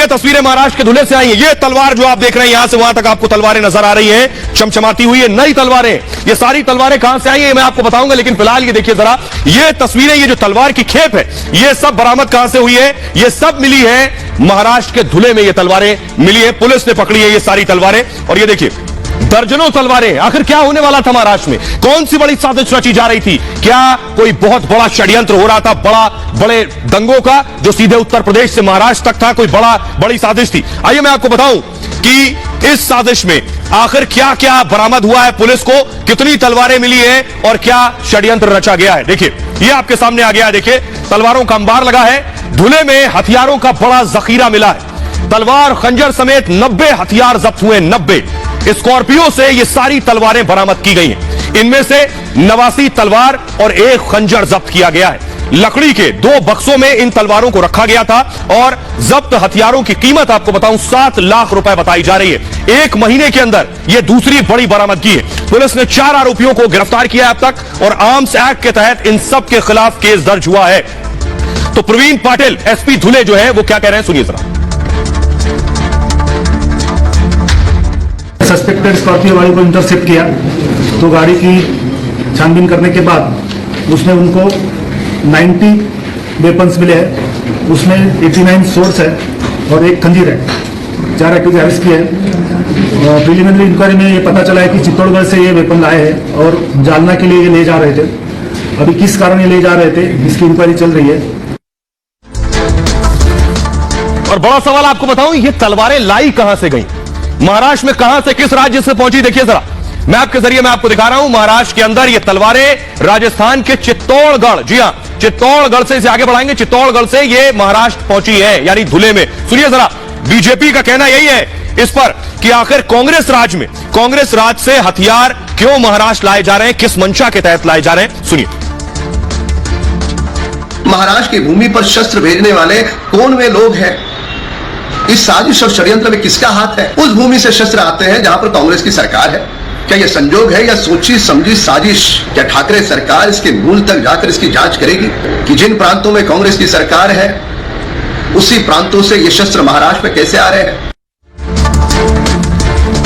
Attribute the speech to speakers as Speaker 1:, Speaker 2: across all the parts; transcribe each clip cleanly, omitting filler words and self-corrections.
Speaker 1: ये तस्वीरें महाराष्ट्र के धुले से आई हैं। ये तलवार जो आप देख रहे हैं, यहां से वहां तक आपको तलवारें नजर आ रही हैं, चमचमाती हुई है, नई तलवारें। ये सारी तलवारें कहां से आई है मैं आपको बताऊंगा, लेकिन फिलहाल ये देखिए जरा, ये तस्वीरें, ये जो तलवार की खेप है, ये सब बरामद कहां से हुई है? ये सब मिली है महाराष्ट्र के धुले में, ये तलवारें मिली है, पुलिस ने पकड़ी है ये सारी तलवारें। और ये देखिए दर्जनों तलवारें। आखिर क्या होने वाला था महाराष्ट्र में? कौन सी बड़ी साजिश रची जा रही थी? क्या कोई बहुत बड़ा षड्यंत्र हो रहा था, बड़े दंगों का, जो सीधे उत्तर प्रदेश से महाराष्ट्र तक था? कोई बड़ी साजिश थी? आइए मैं आपको बताऊं कि इस साजिश में आखिर क्या क्या बरामद हुआ है, पुलिस को कितनी तलवारें मिली हैं और क्या षड्यंत्र रचा गया है। देखिए ये आपके सामने आ गया है, देखिए तलवारों का अंबार लगा है। धुले में हथियारों का बड़ा जखीरा मिला है, तलवार खंजर समेत 90 हथियार जब्त हुए। 90 स्कॉर्पियो से ये सारी तलवारें बरामद की गई हैं। इनमें से 89 तलवार और 1 खंजर जब्त किया गया है। लकड़ी के 2 बक्सों में इन तलवारों को रखा गया था और जब्त हथियारों की कीमत आपको बताऊं 7 लाख रुपए बताई जा रही है। 1 महीने के अंदर यह दूसरी बड़ी बरामदगी है। पुलिस ने 4 आरोपियों को गिरफ्तार किया अब तक और आर्म्स एक्ट के तहत इन सब के खिलाफ केस दर्ज हुआ है। तो प्रवीण पाटिल एसपी धुले जो है वो क्या कह रहे हैं, सुनिए जरा।
Speaker 2: सस्पेक्टेड स्कॉर्पियो गाड़ी को इंटरसेप्ट किया तो गाड़ी की छानबीन करने के बाद उसमें उनको 90 वेपन्स मिले हैं। उसमें 89 सोर्स है और 1 खंजीर है। 4 एक्यूज अरेस्ट किए हैं। प्रिलिमिनरी इंक्वायरी में ये पता चला है कि चित्तौड़गढ़ से ये वेपन लाए हैं और जालना के लिए ये ले जा रहे थे। अभी किस कारण ये ले जा रहे थे इसकी इंक्वायरी चल रही है।
Speaker 1: और बड़ा सवाल आपको बताऊं, ये तलवारें लाई कहां से गई? महाराष्ट्र में कहां से, किस राज्य से पहुंची? देखिए जरा, मैं आपके जरिए मैं आपको दिखा रहा हूं। महाराष्ट्र के अंदर ये तलवारें राजस्थान के चित्तौड़गढ़, जी हां, चित्तौड़गढ़ से इसे आगे बढ़ाएंगे, चित्तौड़गढ़ से ये महाराष्ट्र पहुंची है, यानी धुले में। सुनिए जरा, बीजेपी का कहना यही है इस पर कि आखिर कांग्रेस राज से हथियार क्यों महाराष्ट्र लाए जा रहे हैं, किस मंशा के तहत लाए जा रहे हैं, सुनिए।
Speaker 3: महाराष्ट्र की भूमि पर शस्त्र भेजने वाले कौन वे लोग हैं? इस साजिश और षड्यंत्र में किसका हाथ है? उस भूमि से शस्त्र आते हैं जहां पर कांग्रेस की सरकार है। क्या यह संजोग है या सोची समझी साजिश? क्या ठाकरे सरकार इसके मूल तक जाकर इसकी जांच करेगी कि जिन प्रांतों में कांग्रेस की सरकार है उसी प्रांतों से ये शस्त्र महाराष्ट्र में कैसे आ रहे हैं?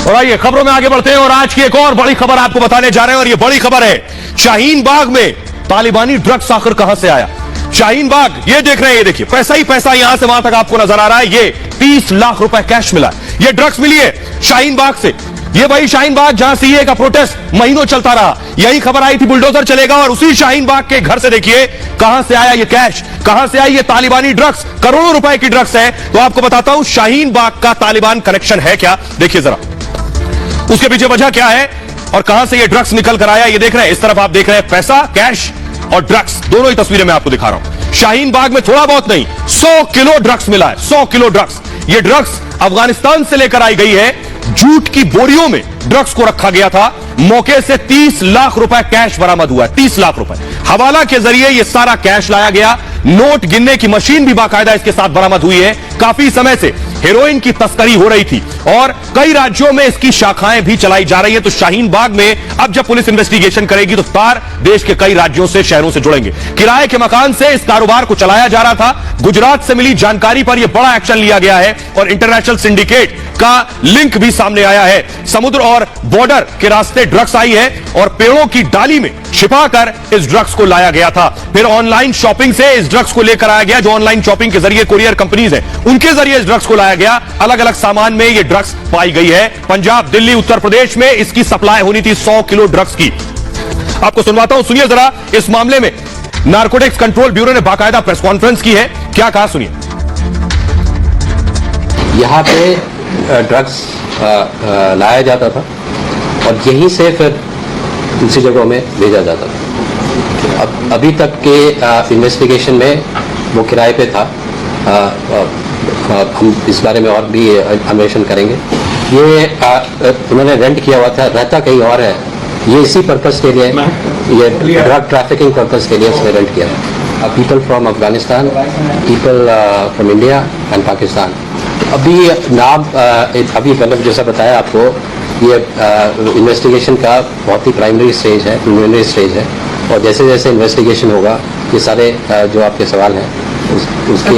Speaker 1: और आइए खबरों में आगे बढ़ते हैं और आज की एक और बड़ी खबर आपको बताने जा रहे हैं। और यह बड़ी खबर है, शाहीन बाग में तालिबानी ड्रग्स आखिर कहां से आया? शाहीन बाग, ये देख रहे हैं, ये देखिए पैसा ही पैसा यहां से वहां तक आपको नजर आ रहा है। ये 30 लाख रुपए कैश मिला, ये ड्रग्स मिली है शाहीन बाग से। ये वही शाहीन बाग जहां सीए का प्रोटेस्ट महीनों चलता रहा, यही खबर आई थी बुलडोजर चलेगा, और उसी शाहीन बाग के घर से देखिए कहां से आया ये कैश, कहां से आई ये तालिबानी ड्रग्स। करोड़ों रुपए की ड्रग्स है। तो आपको बताता हूं शाहीन बाग का तालिबान कनेक्शन है क्या, देखिए जरा, उसके पीछे वजह क्या है और कहां से ये ड्रग्स निकल कर आया। ये देख रहे हैं, इस तरफ आप देख रहे हैं पैसा, कैश और ड्रग्स, दोनों ही तस्वीरें मैं आपको दिखा रहा हूं। शाहीन बाग में थोड़ा बहुत नहीं, 100 किलो ड्रग्स मिला है, 100 किलो ड्रग्स। ये ड्रग्स अफगानिस्तान से लेकर आई गई है। जूट की बोरियों में ड्रग्स को रखा गया था। मौके से 30 लाख रुपए कैश बरामद हुआ है, 30 लाख रुपए। हवाला के जरिए यह सारा कैश लाया गया। नोट गिनने की मशीन भी बाकायदा इसके साथ बरामद हुई है। काफी समय से हेरोइन की तस्करी हो रही थी और कई राज्यों में इसकी शाखाएं भी चलाई जा रही है। तो शाहीन बाग में अब जब पुलिस इन्वेस्टिगेशन करेगी तो तार देश के कई राज्यों से, शहरों से जुड़ेंगे। किराए के मकान से इस कारोबार को चलाया जा रहा था। गुजरात से मिली जानकारी पर यह बड़ा एक्शन लिया गया है और इंटरनेशनल सिंडिकेट का लिंक भी सामने आया है। समुद्र और बॉर्डर के रास्ते ड्रग्स आई है और पेड़ों की डाली में छिपाकर इस ड्रग्स को लाया गया था। फिर ऑनलाइन शॉपिंग से इस ड्रग्स को लेकर आया गया, जो ऑनलाइन शॉपिंग के जरिए कुरियर कंपनीज हैं, उनके जरिए इस ड्रग्स को लाया गया। अलग अलग सामान में ये ड्रग्स पाई गई है। पंजाब, दिल्ली, उत्तर प्रदेश में इसकी सप्लाई होनी थी 100 किलो ड्रग्स की। आपको सुनवाता हूं, सुनिए जरा। इस मामले में नारकोटिक्स कंट्रोल ब्यूरो ने बाकायदा प्रेस कॉन्फ्रेंस की है, क्या कहा सुनिए।
Speaker 4: यहाँ पे ड्रग्स लाया जाता था और यहीं से फिर दूसरी जगहों में भेजा जाता था। अब अभी तक के इन्वेस्टिगेशन में वो किराए पे था। हम इस बारे में और भी अन्वेषण करेंगे। ये उन्होंने रेंट किया हुआ था, रहता कहीं और है। ये इसी पर्पस के लिए, ये ड्रग ट्रैफिकिंग पर्पस के लिए उसने रेंट किया था। People from Afghanistan, people from India and Pakistan. अभी नाम अभी मतलब जैसा बताया आपको, ये इन्वेस्टिगेशन का बहुत ही प्राइमरी स्टेज है, प्रिलिमिनरी स्टेज है। और जैसे जैसे इन्वेस्टिगेशन होगा ये सारे जो आपके सवाल हैं उसके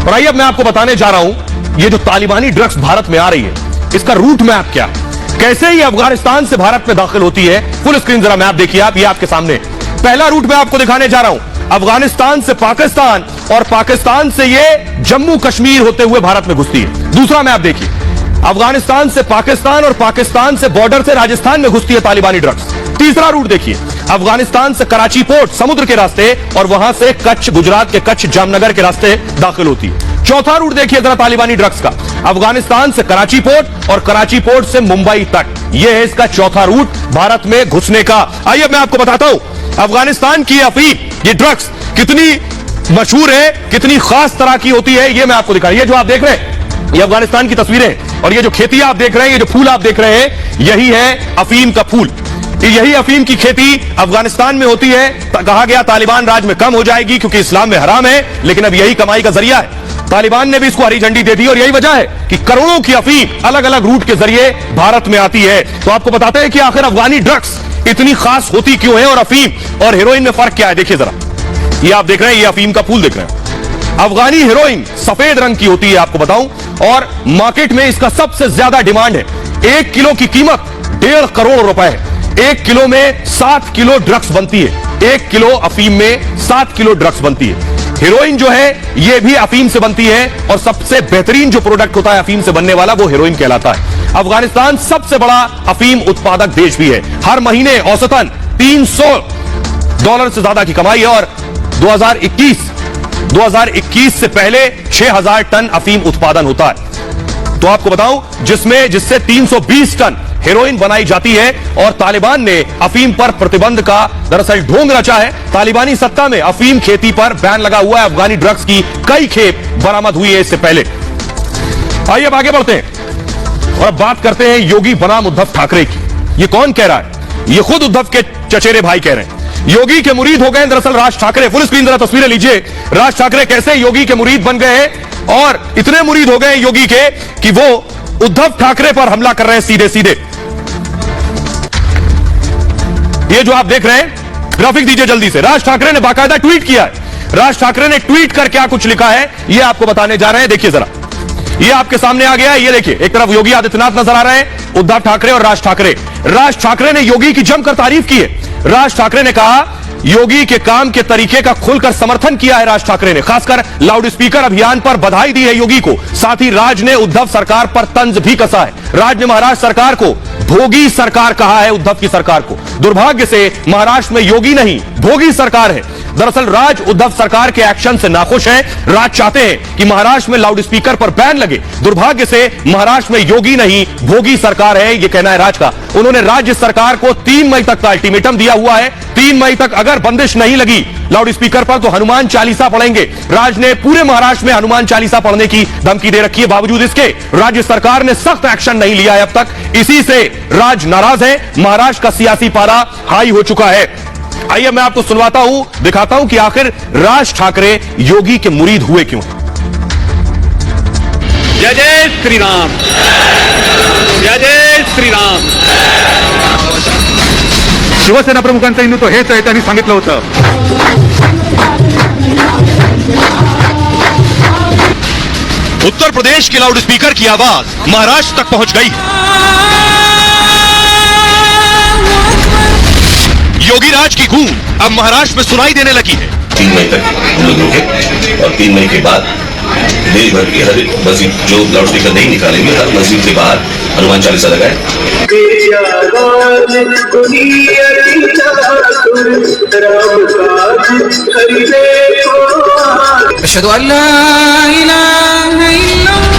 Speaker 1: और आइए अब मैं आपको बताने जा रहा हूं ये जो तालिबानी ड्रग्स भारत में आ रही है, इसका रूट मैप क्या, कैसे ये अफगानिस्तान से भारत में दाखिल होती है। फुल स्क्रीन जरा मैप देखिए आप, ये आपके सामने पहला रूट मैं आपको दिखाने जा रहा हूं, अफगानिस्तान से पाकिस्तान और पाकिस्तान से ये जम्मू कश्मीर होते हुए भारत में घुसती है। दूसरा मैप देखिए, अफगानिस्तान से पाकिस्तान और पाकिस्तान से बॉर्डर से राजस्थान में घुसती है तालिबानी ड्रग्स। तीसरा रूट देखिए, अफगानिस्तान से कराची पोर्ट समुद्र के रास्ते और वहां से कच्छ, गुजरात के कच्छ जामनगर के रास्ते दाखिल होती है। चौथा रूट देखिए जरा तालिबानी ड्रग्स का, अफगानिस्तान से कराची पोर्ट और कराची पोर्ट से मुंबई तक, यह है इसका चौथा रूट भारत में घुसने का। आइए मैं आपको बताता हूं अफगानिस्तान की अफीम, ये ड्रग्स कितनी मशहूर है, कितनी खास तरह की होती है, ये मैं आपको दिखा। ये जो आप देख रहे हैं ये अफगानिस्तान की तस्वीरें, और ये जो खेती आप देख रहे हैं, ये जो फूल आप देख रहे हैं, यही है अफीम का फूल। यही अफीम की खेती अफगानिस्तान में होती है। कहा गया तालिबान राज में कम हो जाएगी क्योंकि इस्लाम में हराम है, लेकिन अब यही कमाई का जरिया है। तालिबान ने भी इसको हरी झंडी दे दी और यही वजह है कि करोड़ों की अफीम अलग अलग रूट के जरिए भारत में आती है। तो आपको बताते हैं कि आखिर अफगानी ड्रग्स इतनी खास होती क्यों है और अफीम और हेरोइन में फर्क क्या है। देखिए जरा, ये आप देख रहे हैं, ये अफीम का फूल देख रहे हैं। अफगानी हेरोइन सफेद रंग की होती है आपको बताऊं, और मार्केट में इसका सबसे ज्यादा डिमांड है। 1 किलो की कीमत 1.5 करोड़ रुपए है। 1 किलो में 7 किलो ड्रग्स बनती है। 1 किलो अफीम में 7 किलो ड्रग्स बनती है। हेरोइन जो है यह भी अफीम से बनती है, और सबसे बेहतरीन जो प्रोडक्ट होता है अफीम से बनने वाला वो हेरोइन कहलाता है। अफगानिस्तान सबसे बड़ा अफीम उत्पादक देश भी है। हर महीने औसतन $300 से ज्यादा की कमाई है, और 2021 से पहले 6000 टन अफीम उत्पादन होता है। तो आपको बताऊं जिससे 320 टन हेरोइन बनाई जाती है, और तालिबान ने अफीम पर प्रतिबंध का दरअसल ढोंग रचा है। तालिबानी सत्ता में अफीम खेती पर बैन लगा हुआ है। अफगानी ड्रग्स की कई खेप बरामद हुई है इससे पहले। आइए अब आगे बढ़ते हैं और अब बात करते हैं योगी बनाम उद्धव ठाकरे की। ये कौन कह रहा है? ये खुद उद्धव के चचेरे भाई कह रहे हैं। योगी के मुरीद हो गए दरअसल राज ठाकरे। फुल स्क्रीन जरा तस्वीरें लीजिए, राज ठाकरे कैसे योगी के मुरीद बन गए हैं, और इतने मुरीद हो गए योगी के कि वो उद्धव ठाकरे पर हमला कर रहे हैं सीधे सीधे। ये जो आप देख रहे हैं, ग्राफिक दीजिए जल्दी से। राज ठाकरे ने बाकायदा ट्वीट किया है। राज ठाकरे ने ट्वीट कर क्या कुछ लिखा है ये आपको बताने जा रहे हैं। देखिए जरा, ये आपके सामने आ गया है। ये देखिए, एक तरफ योगी आदित्यनाथ नजर आ रहे हैं, उद्धव ठाकरे और राज ठाकरे। राज ठाकरे ने योगी की जमकर तारीफ की है। राज ठाकरे ने कहा, योगी के काम के तरीके का खुलकर समर्थन किया है राज ठाकरे ने। खासकर लाउड स्पीकर अभियान पर बधाई दी है योगी को। साथ ही राज ने उद्धव सरकार पर तंज भी कसा है। राज ने महाराष्ट्र सरकार को भोगी सरकार कहा है, उद्धव की सरकार को। दुर्भाग्य से महाराष्ट्र में योगी नहीं भोगी सरकार है। दरअसल राज उद्धव सरकार के एक्शन से नाखुश है। राज चाहते हैं कि महाराष्ट्र में लाउड स्पीकर पर बैन लगे। दुर्भाग्य से महाराष्ट्र में योगी नहीं भोगी सरकार है, यह कहना है राज का। उन्होंने राज्य सरकार को 3 मई तक का अल्टीमेटम दिया हुआ है। 3 मई तक अगर बंदिश नहीं लगी लाउड स्पीकर पर तो हनुमान चालीसा पढ़ेंगे। राज ने पूरे महाराष्ट्र में हनुमान चालीसा पढ़ने की धमकी दे रखी है। बावजूद इसके राज्य सरकार ने सख्त एक्शन नहीं लिया है अब तक। इसी से राज नाराज है। महाराष्ट्र का सियासी पारा हाई हो चुका है। आइए मैं आपको सुनवाता हूं, दिखाता हूं कि आखिर राज ठाकरे योगी के मुरीद हुए क्यों।
Speaker 5: जय जय श्री राम, जय जय श्री राम।
Speaker 6: शिवसेना प्रमुखांचं हिंदुत्व हेच आहे त्यांनी सांगितलं होतं।
Speaker 1: उत्तर प्रदेश के लाउड स्पीकर की आवाज महाराष्ट्र तक पहुंच गई। योगी राज की गूंज अब महाराष्ट्र में सुनाई देने लगी है।
Speaker 7: 3 मई तक हम लोग रुके, और 3 मई के बाद देश भर की हर मस्जिद जो लाउड स्पीकर नहीं निकालेंगे, हर मस्जिद के बाहर हनुमान चालीसा लगाए।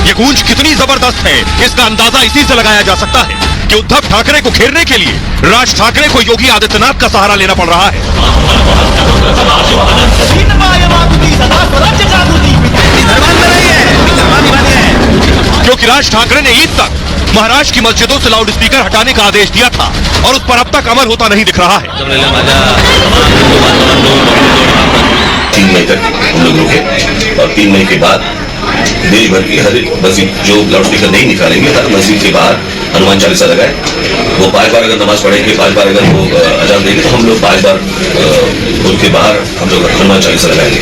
Speaker 1: ये गूंज कितनी जबरदस्त है इसका अंदाजा इसी से लगाया जा सकता है कि उद्धव ठाकरे को घेरने के लिए राज ठाकरे को योगी आदित्यनाथ का सहारा लेना पड़ रहा है। क्योंकि राज ठाकरे ने ईद तक महाराष्ट्र की मस्जिदों से लाउड स्पीकर हटाने का आदेश दिया था, और उस पर अब तक अमल होता नहीं दिख रहा है।
Speaker 7: 3 मई तक हम लोग रुके, और 3 मई के बाद देश भर की हर मस्जिद जो लाउड स्पीकर नहीं निकालेंगे, हर मस्जिद के बाहर हनुमान चालीसा लगाए। वो 5 बार अगर नमाज पढ़ेंगे, 5 बार अगर वो अजान देंगे, तो हम लोग 5 बार उनके बाहर हम लोग हनुमान चालीसा लगाएंगे।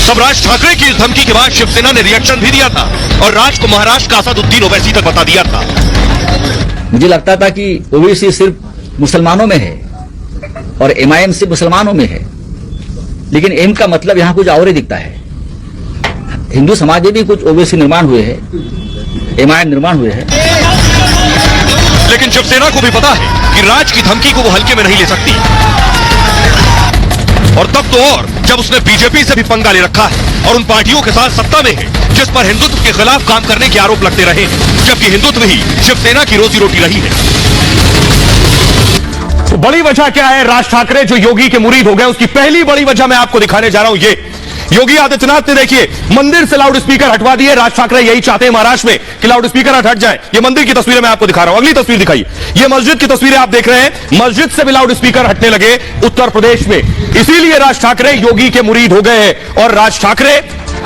Speaker 1: तब राज ठाकरे की इस धमकी के बाद शिवसेना ने रिएक्शन भी दिया था और राज को महाराष्ट्र का असदुद्दीन ओवैसी तक बता दिया था।
Speaker 8: मुझे लगता था कि ओवैसी सिर्फ मुसलमानों में है और एमआईएम सिर्फ मुसलमानों में है, लेकिन एम का मतलब यहां कुछ और ही दिखता है। हिंदू समाज में भी कुछ ओवैसी निर्माण हुए हैं, एमआईएम निर्माण हुए हैं।
Speaker 1: लेकिन शिवसेना को भी पता है कि राज की धमकी को वो हल्के में नहीं ले सकती, और तब तो और जब उसने बीजेपी से भी पंगा ले रखा है और उन पार्टियों के साथ सत्ता में है जिस पर हिंदुत्व के खिलाफ काम करने के आरोप लगते रहे, जबकि हिंदुत्व ही शिवसेना की रोजी रोटी रही है। तो बड़ी वजह क्या है? राज ठाकरे जो योगी के मुरीद हो गए, उसकी पहली बड़ी वजह मैं आपको दिखाने जा रहा हूं। ये योगी आदित्यनाथ ने देखिए मंदिर से लाउड स्पीकर हटवा दिए। राज ठाकरे यही चाहते हैं महाराष्ट्र में कि लाउड स्पीकर हट जाए। ये मंदिर की तस्वीरें मैं आपको दिखा रहा हूं। अगली तस्वीर दिखाइए, ये मस्जिद की तस्वीरें आप देख रहे हैं। मस्जिद से भी लाउड स्पीकर हटने लगे उत्तर प्रदेश में, इसीलिए राज ठाकरे योगी के मुरीद हो गए हैं। और राज ठाकरे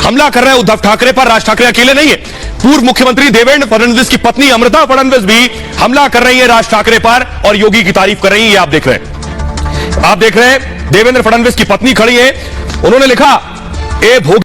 Speaker 1: हमला कर रहे हैं उद्धव ठाकरे पर। राज ठाकरे अकेले नहीं है, पूर्व मुख्यमंत्री देवेंद्र फडणवीस की पत्नी अमृता फडणवीस भी हमला कर रही है राज ठाकरे पर और योगी की तारीफ कर रही है। ये आप देख रहे हैं, देवेंद्र फडणवीस की पत्नी खड़ी है, उन्होंने लिखा ए भोग